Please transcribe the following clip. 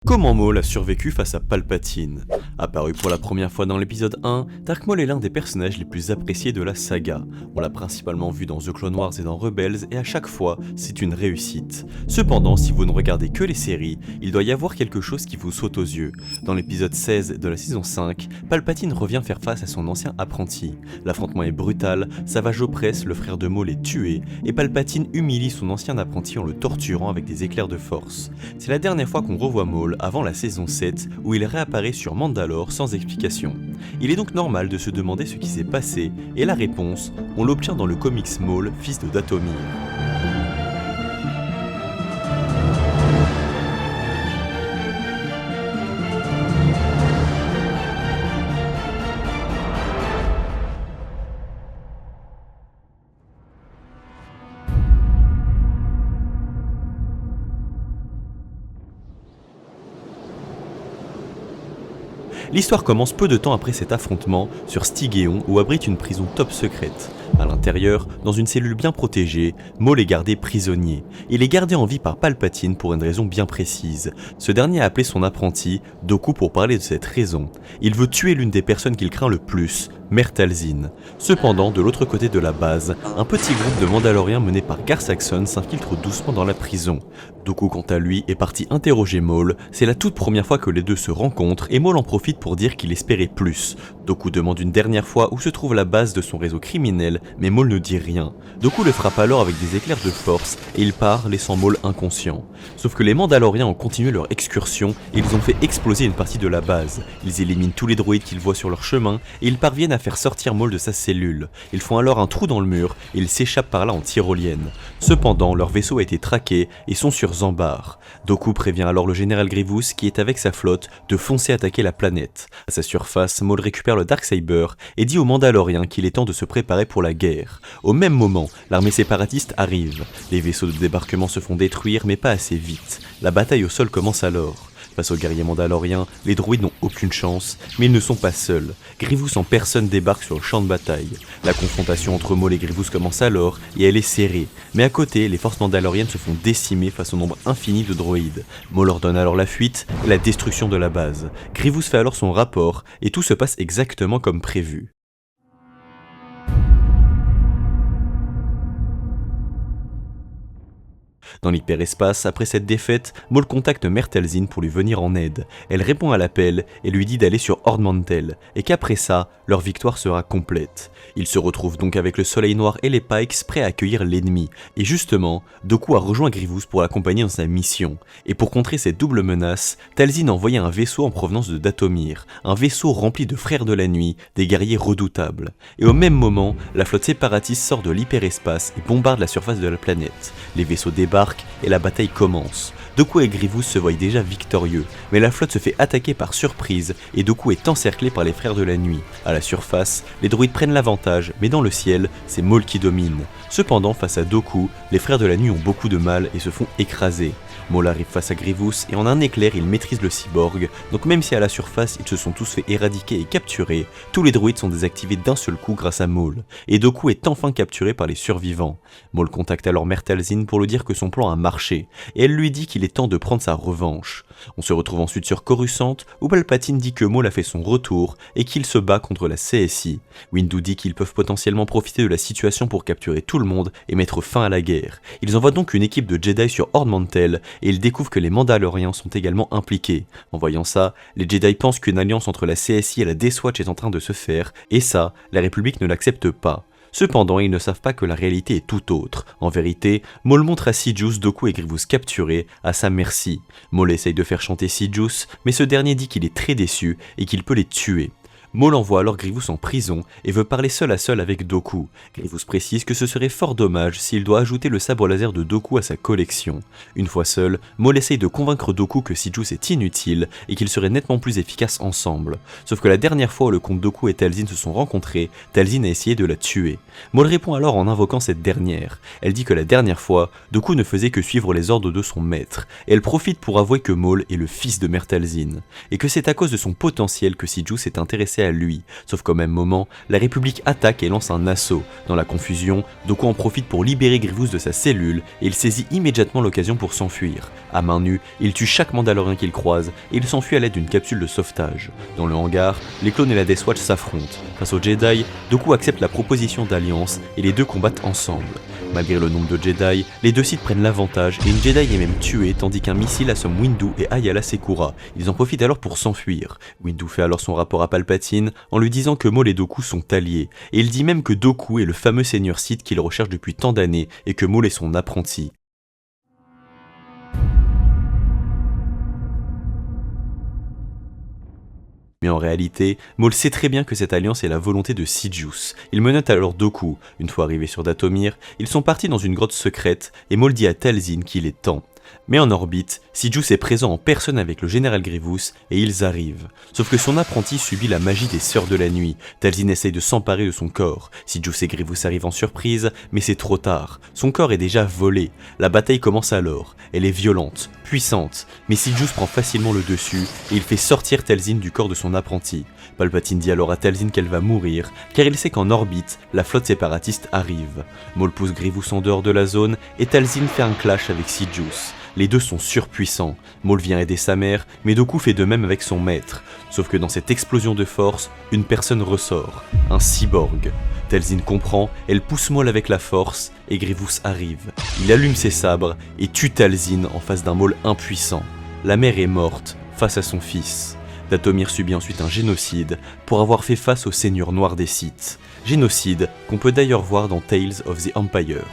Comment Maul a survécu face à Palpatine? Apparu pour la première fois dans l'épisode 1, Dark Maul est l'un des personnages les plus appréciés de la saga. On l'a principalement vu dans The Clone Wars et dans Rebels, et à chaque fois, c'est une réussite. Cependant, si vous ne regardez que les séries, il doit y avoir quelque chose qui vous saute aux yeux. Dans l'épisode 16 de la saison 5, Palpatine revient faire face à son ancien apprenti. L'affrontement est brutal, Savage Opress, le frère de Maul, est tué, et Palpatine humilie son ancien apprenti en le torturant avec des éclairs de force. C'est la dernière fois qu'on revoit Maul avant la saison 7 où il réapparaît sur Mandalore sans explication. Il est donc normal de se demander ce qui s'est passé et la réponse, on l'obtient dans le comics Maul, fils de Dathomir. L'histoire commence peu de temps après cet affrontement sur Stygeon où abrite une prison top secrète. À l'intérieur, dans une cellule bien protégée, Maul est gardé prisonnier. Il est gardé en vie par Palpatine pour une raison bien précise. Ce dernier a appelé son apprenti, Dooku, pour parler de cette raison. Il veut tuer l'une des personnes qu'il craint le plus, Mère Talzin. Cependant, de l'autre côté de la base, un petit groupe de Mandaloriens mené par Gar Saxon s'infiltre doucement dans la prison. Dooku, quant à lui, est parti interroger Maul. C'est la toute première fois que les deux se rencontrent et Maul en profite pour dire qu'il espérait plus. Dooku demande une dernière fois où se trouve la base de son réseau criminel, mais Maul ne dit rien. Dooku le frappe alors avec des éclairs de force et il part, laissant Maul inconscient. Sauf que les Mandaloriens ont continué leur excursion et ils ont fait exploser une partie de la base. Ils éliminent tous les droïdes qu'ils voient sur leur chemin et ils parviennent à faire sortir Maul de sa cellule. Ils font alors un trou dans le mur et ils s'échappent par là en tyrolienne. Cependant, leur vaisseau a été traqué et sont sur Zambar. Dooku prévient alors le général Grievous, qui est avec sa flotte, de foncer attaquer la planète. À sa surface, Maul récupère le Darksaber et dit aux Mandaloriens qu'il est temps de se préparer pour la guerre. Au même moment, l'armée séparatiste arrive. Les vaisseaux de débarquement se font détruire, mais pas assez vite. La bataille au sol commence alors. Face aux guerriers mandaloriens, les droïdes n'ont aucune chance, mais ils ne sont pas seuls. Grievous en personne débarque sur le champ de bataille. La confrontation entre Maul et Grievous commence alors, et elle est serrée. Mais à côté, les forces mandaloriennes se font décimer face au nombre infini de droïdes. Maul ordonne alors la fuite et la destruction de la base. Grievous fait alors son rapport, et tout se passe exactement comme prévu. Dans l'hyperespace, après cette défaite, Maul contacte Mère Talzin pour lui venir en aide. Elle répond à l'appel et lui dit d'aller sur Ord Mantell, et qu'après ça, leur victoire sera complète. Ils se retrouvent donc avec le Soleil Noir et les Pikes prêts à accueillir l'ennemi. Et justement, Dooku a rejoint Grievous pour l'accompagner dans sa mission. Et pour contrer cette double menace, Talzin a envoyé un vaisseau en provenance de Dathomir, un vaisseau rempli de frères de la nuit, des guerriers redoutables. Et au même moment, la flotte séparatiste sort de l'hyperespace et bombarde la surface de la planète. Les vaisseaux débarquent et la bataille commence. Dooku et Grievous se voient déjà victorieux, mais la flotte se fait attaquer par surprise et Dooku est encerclé par les frères de la nuit. À la surface, les droïdes prennent l'avantage, mais dans le ciel, c'est Maul qui domine. Cependant, face à Dooku, les frères de la nuit ont beaucoup de mal et se font écraser. Maul arrive face à Grievous et en un éclair il maîtrise le cyborg, donc même si à la surface ils se sont tous fait éradiquer et capturer, tous les droïdes sont désactivés d'un seul coup grâce à Maul, et Dooku est enfin capturé par les survivants. Maul contacte alors Mère Talzin pour lui dire que son plan a marché, et elle lui dit qu'il est temps de prendre sa revanche. On se retrouve ensuite sur Coruscant, où Palpatine dit que Maul a fait son retour et qu'il se bat contre la CSI. Windu dit qu'ils peuvent potentiellement profiter de la situation pour capturer tout le monde et mettre fin à la guerre. Ils envoient donc une équipe de Jedi sur Ord Mantell et ils découvrent que les Mandaloriens sont également impliqués. En voyant ça, les Jedi pensent qu'une alliance entre la CSI et la Death Watch est en train de se faire, et ça, la République ne l'accepte pas. Cependant, ils ne savent pas que la réalité est tout autre. En vérité, Maul montre à Sidious, Dooku et Grievous capturés à sa merci. Maul essaye de faire chanter Sidious, mais ce dernier dit qu'il est très déçu et qu'il peut les tuer. Maul envoie alors Grievous en prison et veut parler seul à seul avec Dooku. Grievous précise que ce serait fort dommage s'il doit ajouter le sabre laser de Dooku à sa collection. Une fois seul, Maul essaye de convaincre Dooku que Sidious est inutile et qu'ils seraient nettement plus efficaces ensemble. Sauf que la dernière fois où le comte Dooku et Talzin se sont rencontrés, Talzin a essayé de la tuer. Maul répond alors en invoquant cette dernière. Elle dit que la dernière fois, Dooku ne faisait que suivre les ordres de son maître, et elle profite pour avouer que Maul est le fils de Mère Talzin, et que c'est à cause de son potentiel que Sidious est intéressé s'adresser à lui, sauf qu'au même moment, la République attaque et lance un assaut. Dans la confusion, Doku en profite pour libérer Grievous de sa cellule et il saisit immédiatement l'occasion pour s'enfuir. À main nue, il tue chaque Mandalorien qu'il croise et il s'enfuit à l'aide d'une capsule de sauvetage. Dans le hangar, les clones et la Death Watch s'affrontent. Face aux Jedi, Doku accepte la proposition d'alliance et les deux combattent ensemble. Malgré le nombre de Jedi, les deux Sith prennent l'avantage et une Jedi est même tuée tandis qu'un missile assomme Windu et Ayala Secura. Ils en profitent alors pour s'enfuir. Windu fait alors son rapport à Palpatine en lui disant que Maul et Doku sont alliés, et il dit même que Doku est le fameux seigneur Sith qu'il recherche depuis tant d'années et que Maul est son apprenti. Mais en réalité, Maul sait très bien que cette alliance est la volonté de Sidious. Il menotte alors Doku. Une fois arrivés sur Dathomir, ils sont partis dans une grotte secrète et Maul dit à Talzin qu'il est temps. Mais en orbite, Sidious est présent en personne avec le général Grievous et ils arrivent. Sauf que son apprenti subit la magie des Sœurs de la Nuit. Talzin essaye de s'emparer de son corps. Sidious et Grievous arrivent en surprise, mais c'est trop tard. Son corps est déjà volé. La bataille commence alors. Elle est violente, puissante, mais Sidious prend facilement le dessus et il fait sortir Talzin du corps de son apprenti. Palpatine dit alors à Talzin qu'elle va mourir, car il sait qu'en orbite, la flotte séparatiste arrive. Maul pousse Grievous en dehors de la zone et Talzin fait un clash avec Sidious. Les deux sont surpuissants. Maul vient aider sa mère, mais Doku fait de même avec son maître. Sauf que dans cette explosion de force, une personne ressort, un cyborg. Talzin comprend, elle pousse Maul avec la force, et Grievous arrive. Il allume ses sabres et tue Talzin en face d'un Maul impuissant. La mère est morte, face à son fils. Dathomir subit ensuite un génocide pour avoir fait face au Seigneur Noir des Sith. Génocide qu'on peut d'ailleurs voir dans Tales of the Empire.